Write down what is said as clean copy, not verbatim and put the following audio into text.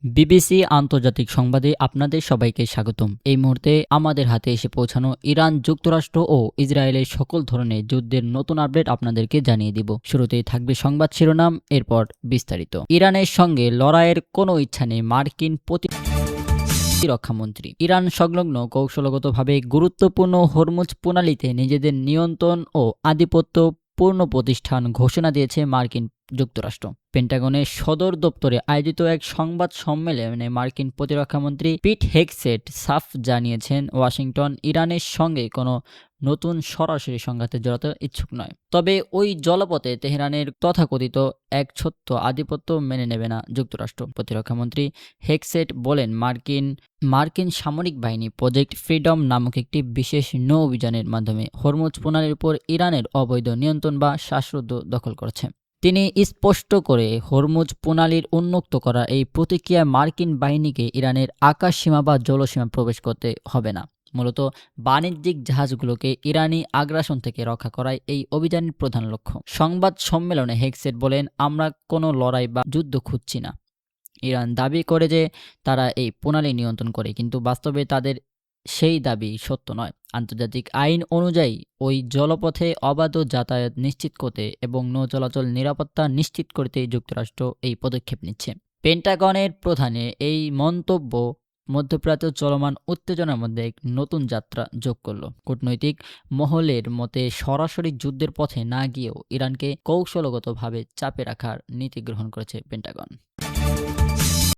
BBC আন্তর্জাতিক সংবাদে আপনাদের সবাইকে স্বাগতম। এই মুহূর্তে আমাদের হাতে এসে পৌঁছানো ইরান, যুক্তরাষ্ট্র ও ইসরায়েলের সকল ধরনের যুদ্ধের নতুন আপডেট আপনাদেরকে জানিয়ে দিব। শুরুতেই থাকবে সংবাদ শিরোনাম, এরপর বিস্তারিত। ইরানের সঙ্গে লড়াইয়ের কোনো ইচ্ছা নেই মার্কিন প্রতিরক্ষামন্ত্রী। ইরান সংলগ্ন কৌশলগতভাবে গুরুত্বপূর্ণ হরমুজ প্রণালীতে নিজেদের নিয়ন্ত্রণ ও আধিপত্য পূর্ণ প্রতিষ্ঠান ঘোষণা দিয়েছে মার্কিন যুক্তরাষ্ট্র। পেন্টাগনের সদর দপ্তরে আয়োজিত এক সংবাদ সম্মেলনে মার্কিন প্রতিরক্ষামন্ত্রী পিট হেগসেট সাফ জানিয়েছেন, ওয়াশিংটন ইরানের সঙ্গে কোনো নতুন সরাসরি সংঘাতে জড়াতে ইচ্ছুক নয়। তবে ওই জলপথে তেহরানের তথাকথিত একচ্ছত্র আধিপত্য মেনে নেবে না যুক্তরাষ্ট্র। প্রতিরক্ষামন্ত্রী হেগসেট বলেন, মার্কিন সামরিক বাহিনী প্রজেক্ট ফ্রিডম নামক একটি বিশেষ নৌ অভিযানের মাধ্যমে হরমুজ প্রণালীর উপর ইরানের অবৈধ নিয়ন্ত্রণ বা শ্বাসরুদ্ধ দখল করেছে। তিনি স্পষ্ট করে হরমুজ প্রণালীর উন্মুক্ত করা এই প্রতিক্রিয়ায় মার্কিন বাহিনীকে ইরানের আকাশসীমা বা জলসীমা প্রবেশ করতে হবে না। মূলত বাণিজ্যিক জাহাজগুলোকে ইরানি আগ্রাসন থেকে রক্ষা করাই এই অভিযানের প্রধান লক্ষ্য। সংবাদ সম্মেলনে হেগসেট বলেন, আমরা কোনো লড়াই বা যুদ্ধ খুঁজছি না। ইরান দাবি করে যে তারা এই প্রণালী নিয়ন্ত্রণ করে, কিন্তু বাস্তবে তাদের সেই দাবি সত্য নয়। আন্তর্জাতিক আইন অনুযায়ী ওই জলপথে অবাধ যাতায়াত নিশ্চিত করতে এবং নৌ চলাচল নিরাপত্তা নিশ্চিত করতে যুক্তরাষ্ট্র এই পদক্ষেপ নিচ্ছে। পেন্টাগনের প্রধানের এই মন্তব্য মধ্যপ্রাচ্য চলমান উত্তেজনার মধ্যে এক নতুন যাত্রা যোগ করল। কূটনৈতিক মহলের মতে সরাসরি যুদ্ধের পথে না গিয়েও ইরানকে কৌশলগতভাবে চাপে রাখার নীতি গ্রহণ করেছে পেন্টাগন।